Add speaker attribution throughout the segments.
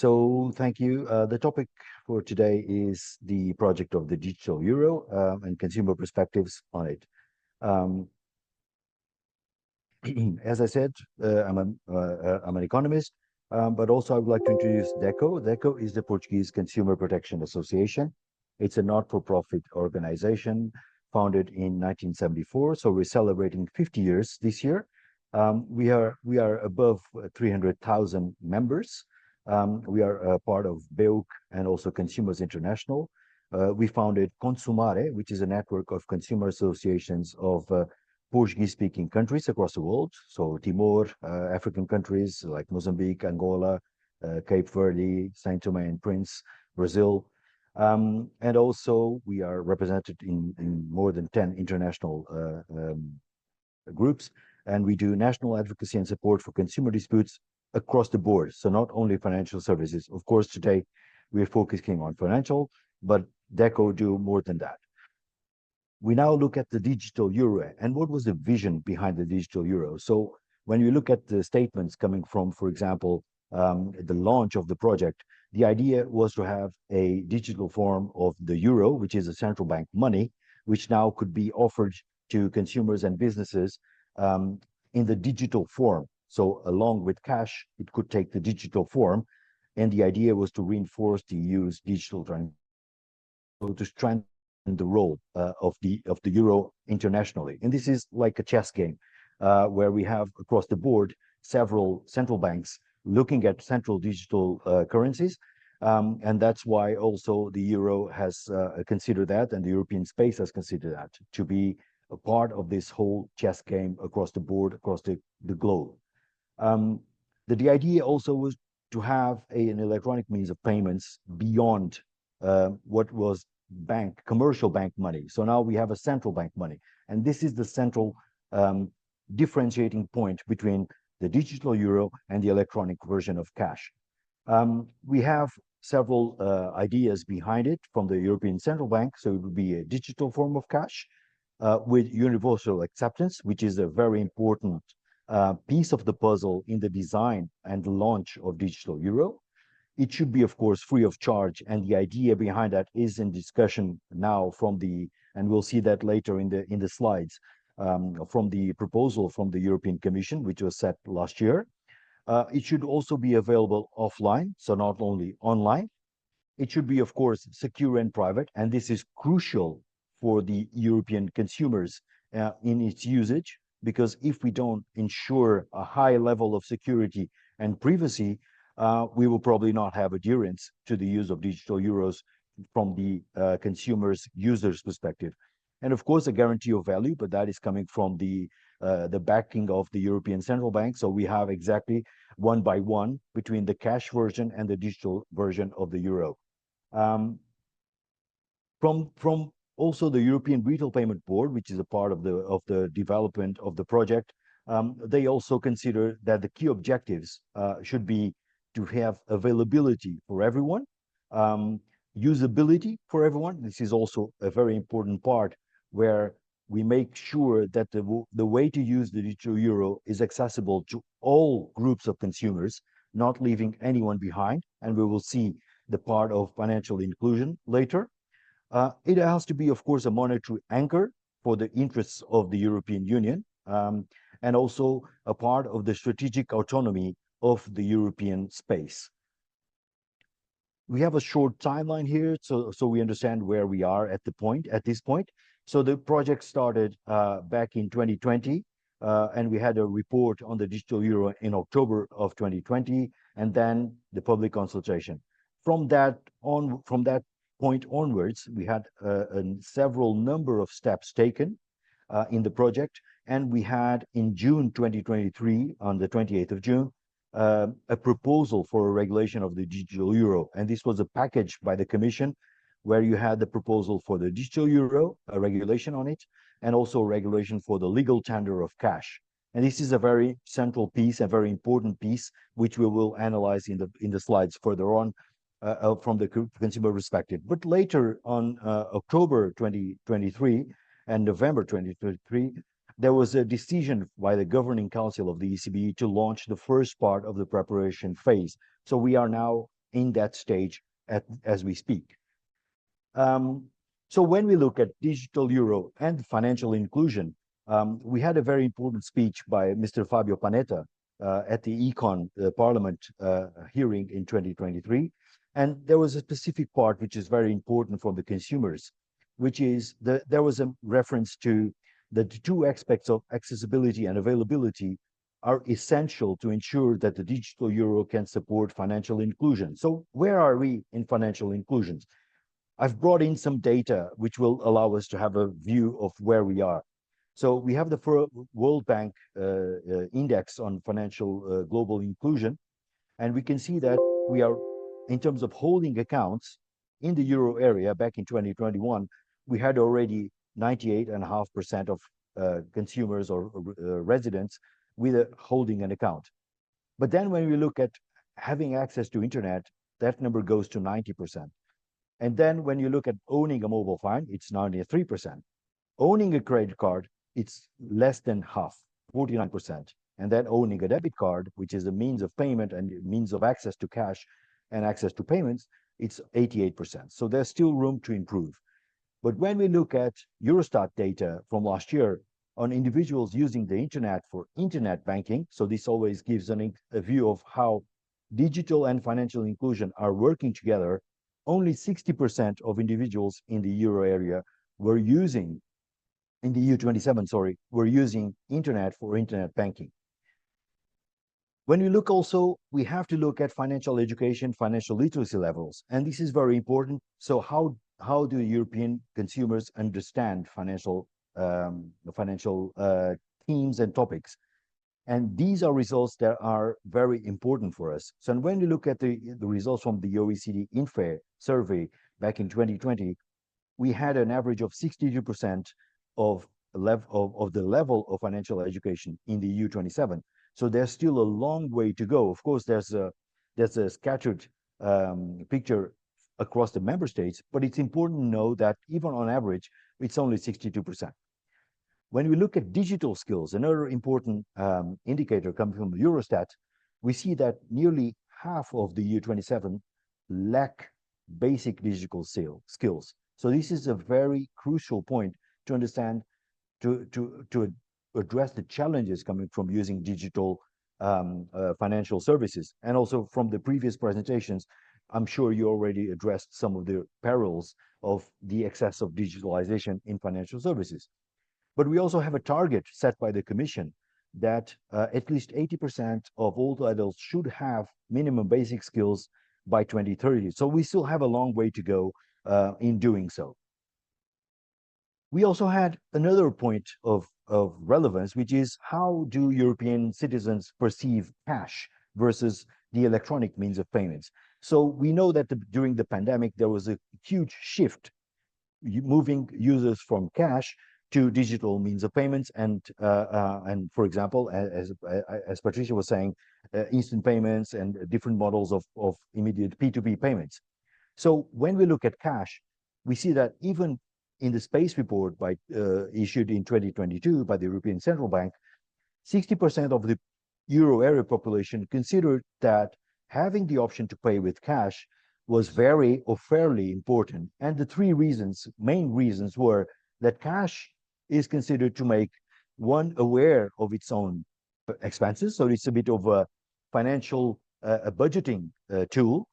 Speaker 1: So thank you. The topic for today is the project of the digital euro and consumer perspectives on it. Um, as I said, I'm an economist, but also I would like to introduce DECO. DECO is the Portuguese Consumer Protection Association. It's a not-for-profit organization founded in 1974. So we're celebrating 50 years this year. We are above 300,000 members. We are a part of BEUC and also Consumers International. We founded Consumare, which is a network of consumer associations of Portuguese-speaking countries across the world. So Timor, African countries like Mozambique, Angola, Cape Verde, Saint Tome and Prince, Brazil. And also we are represented in more than 10 international groups, and we do national advocacy and support for consumer disputes across the board. So not only financial services. Of course, today we're focusing on financial, but DECO do more than that. We now look at the digital euro and what was the vision behind the digital euro. So when you look at the statements coming from, for example, the launch of the project, the idea was to have a digital form of the euro, which is a central bank money, which now could be offered to consumers and businesses in the digital form. So along with cash, it could take the digital form. And the idea was to reinforce the EU's digital transaction, to strengthen the role of the euro internationally. And this is like a chess game where we have across the board several central banks looking at central digital currencies. And that's why also the euro has considered that, and the European space has considered that to be a part of this whole chess game across the board, across the globe. The idea also was to have an electronic means of payments beyond what was commercial bank money. So now we have a central bank money. And this is the central differentiating point between the digital euro and the electronic version of cash. We have several ideas behind it from the European Central Bank. So it would be a digital form of cash with universal acceptance, which is a very important piece of the puzzle in the design and launch of digital euro. It should be, of course, free of charge, and the idea behind that is in discussion now and we'll see that later in the slides, from the proposal from the European Commission, which was set last year. It should also be available offline, so not only online. It should be, of course, secure and private, and this is crucial for the European consumers in its usage, because if we don't ensure a high level of security and privacy, we will probably not have adherence to the use of digital euros from the consumers, users' perspective. And of course, a guarantee of value, but that is coming from the backing of the European Central Bank. So we have exactly one by one between the cash version and the digital version of the euro. From also the European Retail Payment Board, which is a part of the development of the project, they also consider that the key objectives should be to have availability for everyone, usability for everyone. This is also a very important part where we make sure that the way to use the digital euro is accessible to all groups of consumers, not leaving anyone behind. And we will see the part of financial inclusion later. It has to be, of course, a monetary anchor for the interests of the European Union, and also a part of the strategic autonomy of the European space. We have a short timeline here, so we understand where we are at this point. So the project started back in 2020, and we had a report on the digital euro in October of 2020, and then the public consultation. From that point onwards, we had several number of steps taken in the project, and we had in June 2023, on the 28th of June, a proposal for a regulation of the digital euro. And this was a package by the Commission where you had the proposal for the digital euro, a regulation on it, and also a regulation for the legal tender of cash. And this is a very central piece, a very important piece, which we will analyze in the slides further on from the consumer perspective. But later on October 2023 and November 2023, there was a decision by the Governing Council of the ECB to launch the first part of the preparation phase. So we are now in that stage as we speak. Um, so when we look at digital euro and financial inclusion, we had a very important speech by Mr. Fabio Panetta at the Econ Parliament hearing in 2023. And there was a specific part which is very important for the consumers, which is there was a reference to the two aspects of accessibility and availability are essential to ensure that the digital euro can support financial inclusion. So where are we in financial inclusion? I've brought in some data which will allow us to have a view of where we are. So we have the World Bank index on financial global inclusion, and we can see that we are, in terms of holding accounts in the euro area back in 2021, we had already 98.5% of consumers or residents with holding an account. But then when we look at having access to internet, that number goes to 90%. And then when you look at owning a mobile phone, it's 93%. Owning a credit card, it's less than half, 49%. And then owning a debit card, which is a means of payment and means of access to cash and access to payments, it's 88%. So there's still room to improve. But when we look at Eurostat data from last year on individuals using the internet for internet banking, so this always gives a view of how digital and financial inclusion are working together. Only 60% of individuals in the euro area were using, in the EU27, sorry, were using internet for internet banking. When we look also, we have to look at financial education, financial literacy levels, and this is very important. So how do European consumers understand financial themes and topics? And these are results that are very important for us. So when we look at the results from the OECD INFE survey back in 2020, we had an average of 62% of the level of financial education in the EU27. So there's still a long way to go. Of course, there's a scattered picture across the member states, but it's important to know that even on average, it's only 62%. When we look at digital skills, another important indicator coming from Eurostat, we see that nearly half of the EU27 lack basic digital skills. So this is a very crucial point to understand, to address the challenges coming from using digital financial services. And also from the previous presentations, I'm sure you already addressed some of the perils of the excess of digitalization in financial services. But we also have a target set by the Commission that at least 80% of all adults should have minimum basic skills by 2030. So we still have a long way to go in doing so. We also had another point of relevance, which is how do European citizens perceive cash versus the electronic means of payments? So we know that during the pandemic, there was a huge shift moving users from cash to digital means of payments, and for example, as Patricia was saying, instant payments and different models of immediate P2P payments. So when we look at cash, we see that even in the space report issued in 2022 by the European Central Bank, 60% of the euro area population considered that having the option to pay with cash was very or fairly important. And the main reasons were that cash is considered to make one aware of its own expenses. So it's a bit of a financial budgeting tool.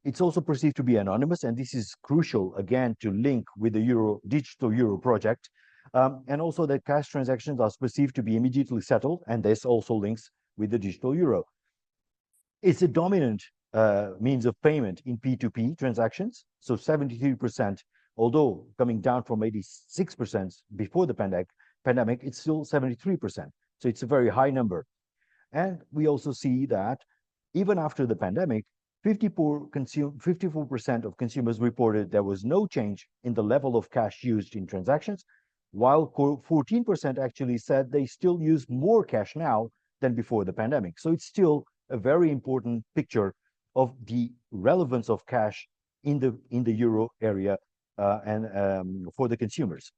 Speaker 1: It's also perceived to be anonymous, and this is crucial, again, to link with the digital euro project. And also that cash transactions are perceived to be immediately settled, and this also links with the digital euro. It's a dominant means of payment in P2P transactions. So 73%, although coming down from 86% before the pandemic, it's still 73%. So it's a very high number. And we also see that even after the pandemic, 54% of consumers reported there was no change in the level of cash used in transactions, while 14% actually said they still use more cash now than before the pandemic. So it's still a very important picture of the relevance of cash in the euro area and for the consumers.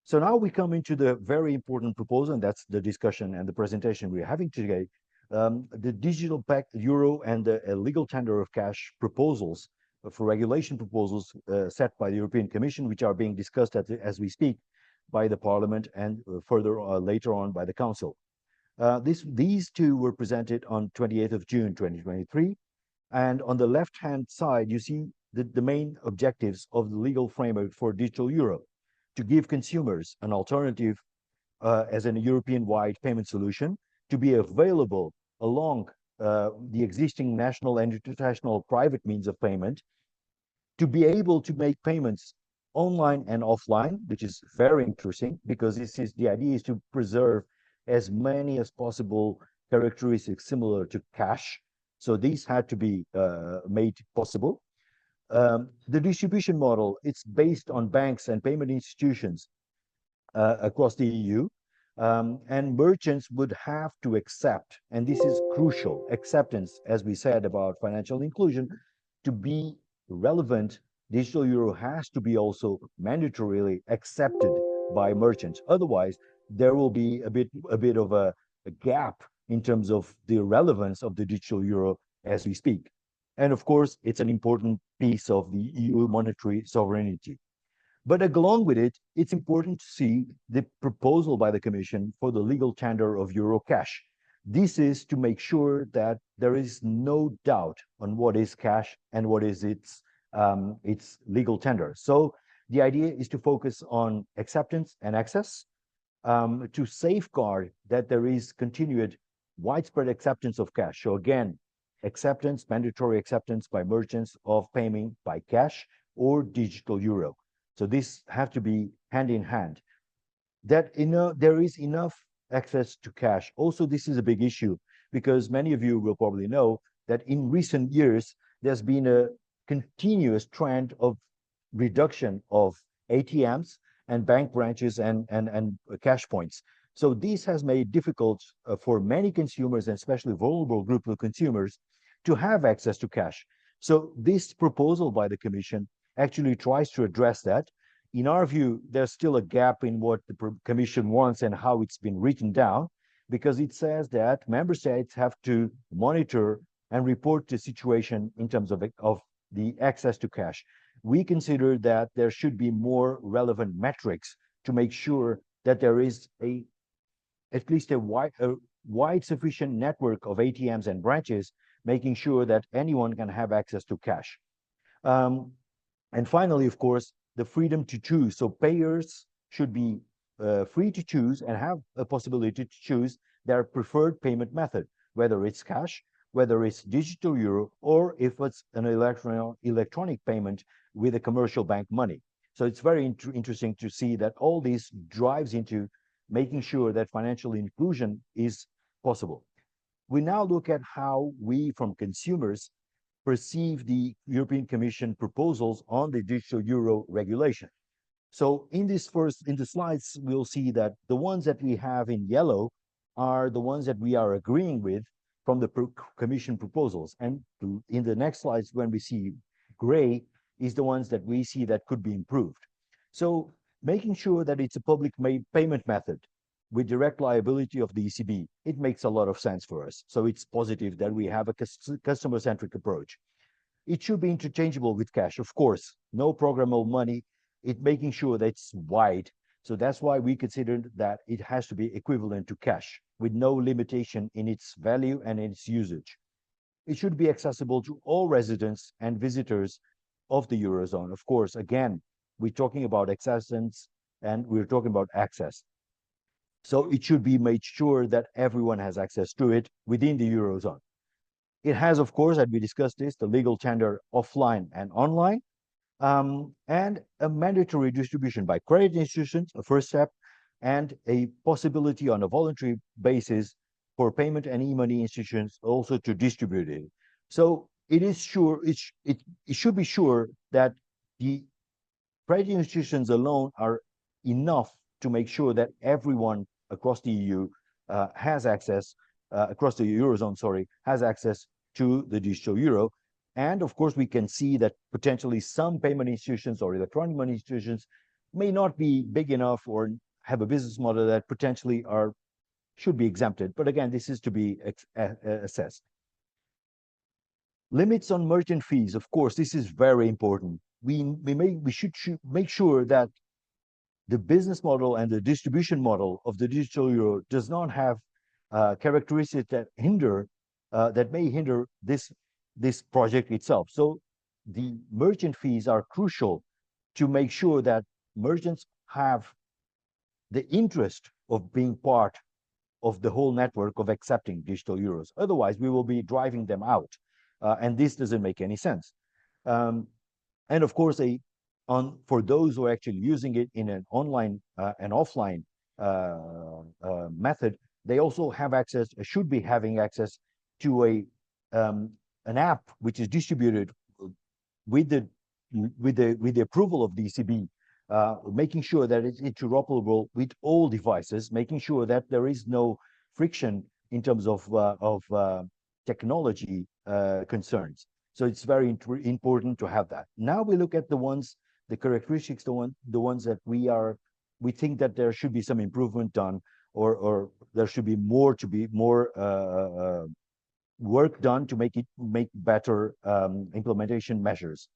Speaker 1: So now we come into the very important proposal, and that's the discussion and the presentation we're having today, The digital pact euro and the legal tender of cash proposals for regulation proposals set by the European Commission, which are being discussed as we speak by the Parliament and further later on by the Council. These two were presented on 28th of June 2023. And on the left-hand side, you see the main objectives of the legal framework for digital euro: to give consumers an alternative as a European-wide payment solution, to be available along the existing national and international private means of payment, to be able to make payments online and offline, which is very interesting because the idea is to preserve as many as possible characteristics similar to cash. So these had to be made possible. The distribution model, it's based on banks and payment institutions across the EU. And merchants would have to accept, and this is crucial, acceptance, as we said about financial inclusion, to be relevant. Digital euro has to be also mandatorily accepted by merchants. Otherwise, there will be a bit of a gap in terms of the relevance of the digital euro as we speak. And of course, it's an important piece of the EU monetary sovereignty. But along with it, it's important to see the proposal by the Commission for the legal tender of euro cash. This is to make sure that there is no doubt on what is cash and what is its legal tender. So the idea is to focus on acceptance and access, to safeguard that there is continued widespread acceptance of cash. So again, acceptance, mandatory acceptance by merchants of payment by cash or digital euro. So this have to be hand in hand. That there is enough access to cash. Also, this is a big issue because many of you will probably know that in recent years, there's been a continuous trend of reduction of ATMs and bank branches and cash points. So this has made it difficult for many consumers, and especially vulnerable group of consumers, to have access to cash. So this proposal by the Commission actually tries to address that. In our view, there's still a gap in what the Commission wants and how it's been written down, because it says that member states have to monitor and report the situation in terms of the access to cash. We consider that there should be more relevant metrics to make sure that there is at least a wide sufficient network of ATMs and branches, making sure that anyone can have access to cash. And finally, of course, the freedom to choose. So payers should be free to choose and have a possibility to choose their preferred payment method, whether it's cash, whether it's digital euro, or if it's an electronic payment with a commercial bank money. So it's very interesting to see that all this drives into making sure that financial inclusion is possible. We now look at how we, from consumers, perceive the European Commission proposals on the digital euro regulation. So in the slides, we'll see that the ones that we have in yellow are the ones that we are agreeing with from the Commission proposals. And in the next slides, when we see gray, is the ones that we see that could be improved. So making sure that it's a public payment method with direct liability of the ECB, it makes a lot of sense for us. So it's positive that we have a customer-centric approach. It should be interchangeable with cash, of course, no programmable money, it making sure that it's wide. So that's why we consider that it has to be equivalent to cash with no limitation in its value and in its usage. It should be accessible to all residents and visitors of the Eurozone. Of course, again, we're talking about acceptance and we're talking about access. So it should be made sure that everyone has access to it within the Eurozone. It has, of course, as we discussed this, the legal tender offline and online, and a mandatory distribution by credit institutions, a first step, and a possibility on a voluntary basis for payment and e-money institutions also to distribute it. So it is sure, it should be sure that the credit institutions alone are enough to make sure that everyone across the EU has access, across the Eurozone, sorry, has access to the digital euro. And of course, we can see that potentially some payment institutions or electronic money institutions may not be big enough or have a business model that potentially are should be exempted. But again, this is to be assessed. Limits on merchant fees, of course, this is very important. We should make sure that the business model and the distribution model of the digital euro does not have characteristics that may hinder this project itself. So the merchant fees are crucial to make sure that merchants have the interest of being part of the whole network of accepting digital euros. Otherwise, we will be driving them out, and this doesn't make any sense. Um, and of course, for those who are actually using it in an online and offline method, they also have access, should be having access to an app which is distributed with the approval of the ECB, making sure that it's interoperable with all devices, making sure that there is no friction in terms of technology concerns. So it's very important to have that. Now we look at the characteristics, the ones that we think that there should be some improvement done, or there should be more work done to make better implementation measures.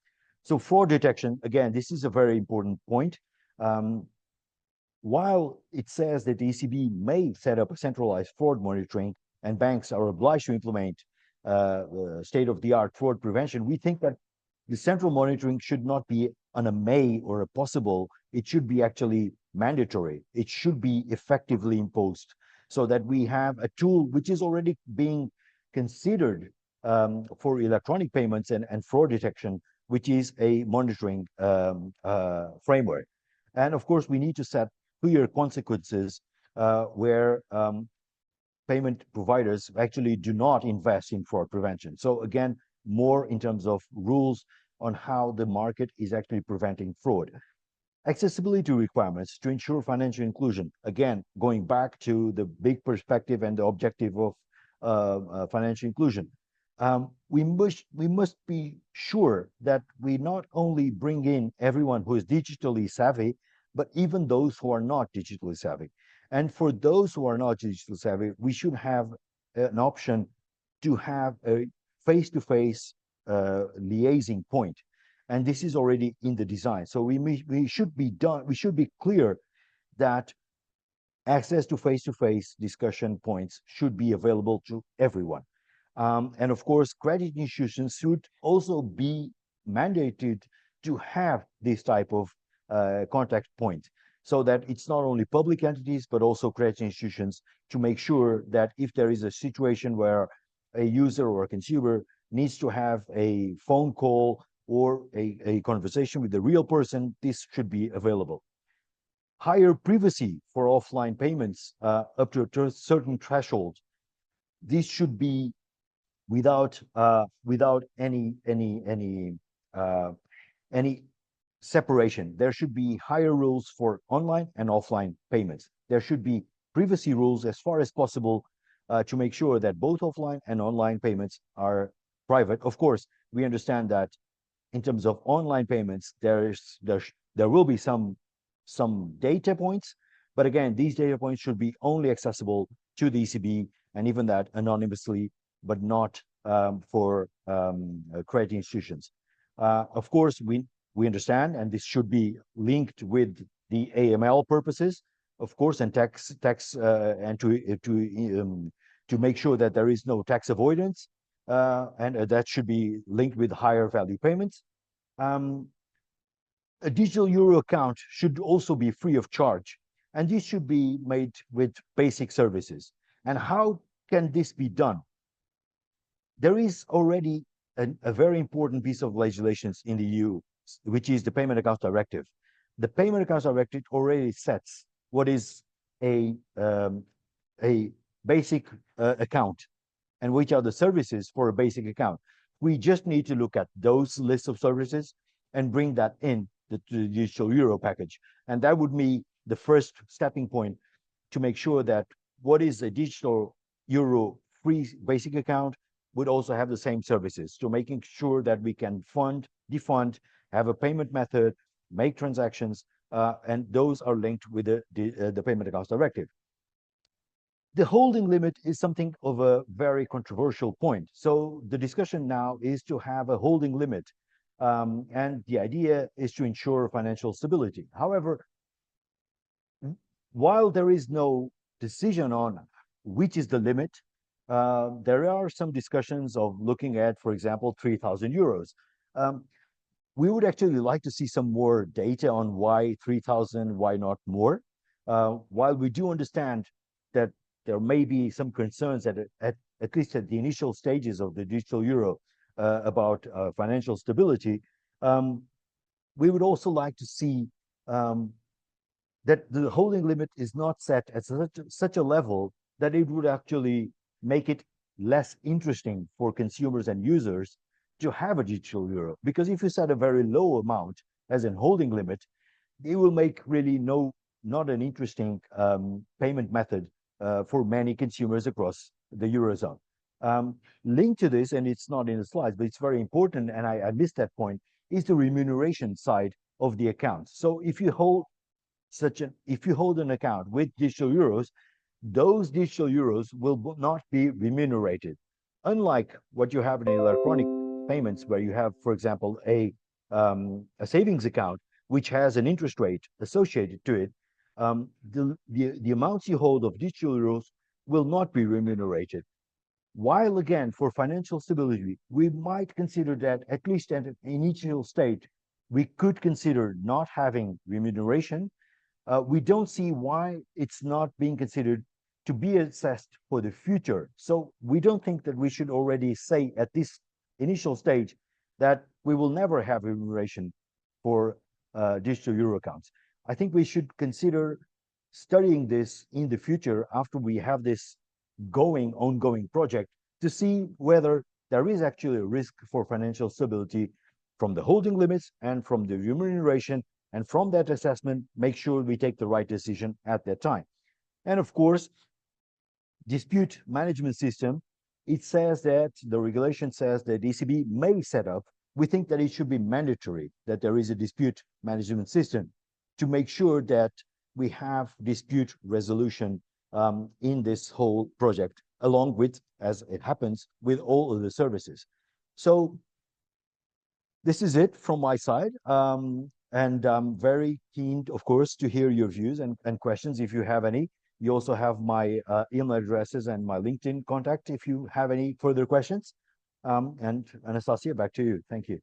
Speaker 1: So fraud detection, again, this is a very important point. Um, while it says that the ECB may set up a centralized fraud monitoring and banks are obliged to implement state-of-the-art fraud prevention, we think that the central monitoring should not be on a may or a possible, it should be actually mandatory. It should be effectively imposed so that we have a tool which is already being considered for electronic payments and fraud detection, which is a monitoring framework. And of course, we need to set clear consequences where payment providers actually do not invest in fraud prevention. So again, more in terms of rules on how the market is actually preventing fraud. Accessibility requirements to ensure financial inclusion. Again, going back to the big perspective and the objective of financial inclusion. We must be sure that we not only bring in everyone who is digitally savvy, but even those who are not digitally savvy. And for those who are not digitally savvy, we should have an option to have a face-to-face liaising point. And this is already in the design. So we should be clear that access to face-to-face discussion points should be available to everyone. And of course, credit institutions should also be mandated to have this type of contact point, so that it's not only public entities, but also credit institutions, to make sure that if there is a situation where a user or a consumer needs to have a phone call or a conversation with a real person, this should be available. Higher privacy for offline payments up to a certain threshold. This should be without any separation. There should be higher rules for online and offline payments. There should be privacy rules as far as possible to make sure that both offline and online payments are private. Of course, we understand that in terms of online payments, there will be some data points, but again, these data points should be only accessible to the ECB, and even that anonymously, but not for credit institutions. Of course, we understand, and this should be linked with the AML purposes, of course, and tax and to make sure that there is no tax avoidance, and that should be linked with higher value payments. A digital euro account should also be free of charge, and this should be made with basic services. And how can this be done? There is already a very important piece of legislation in the EU, which is the Payment Accounts Directive. The Payment Accounts Directive already sets what is a basic account and which are the services for a basic account. We just need to look at those lists of services and bring that in the digital euro package. And that would be the first stepping point to make sure that what is a digital euro free basic account would also have the same services, to making sure that we can fund, defund, have a payment method, make transactions, and those are linked with the Payment Accounts Directive. The holding limit is something of a very controversial point. So the discussion now is to have a holding limit. And the idea is to ensure financial stability. However, while there is no decision on which is the limit, there are some discussions of looking at, for example, 3,000 euros. Um, we would actually like to see some more data on why 3,000, why not more. While we do understand that there may be some concerns at least at the initial stages of the digital euro about financial stability, um, we would also like to see um, that the holding limit is not set at such a level that it would actually make it less interesting for consumers and users to have a digital euro. Because if you set a very low amount as an holding limit, it will make really not an interesting payment method for many consumers across the Eurozone. Linked to this, and it's not in the slides, but it's very important, and I missed that point, is the remuneration side of the account. So if you hold an account with digital euros, those digital euros will not be remunerated. Unlike what you have in electronic payments, where you have, for example, a savings account which has an interest rate associated to it, the amounts you hold of digital euros will not be remunerated. While again, for financial stability, we might consider that at least at an initial state, we could consider not having remuneration. We don't see why it's not being considered to be assessed for the future. So we don't think that we should already say at this initial stage that we will never have remuneration for digital euro accounts. I think we should consider studying this in the future after we have this ongoing project to see whether there is actually a risk for financial stability from the holding limits and from the remuneration, and from that assessment, make sure we take the right decision at that time. And of course, dispute management system, it says that the regulation says that ECB may set up, we think that it should be mandatory that there is a dispute management system to make sure that we have dispute resolution in this whole project, along with, as it happens, with all of the services. So this is it from my side. And I'm very keen, of course, to hear your views and questions if you have any. You also have my email addresses and my LinkedIn contact if you have any further questions. And Anastasia, back to you. Thank you.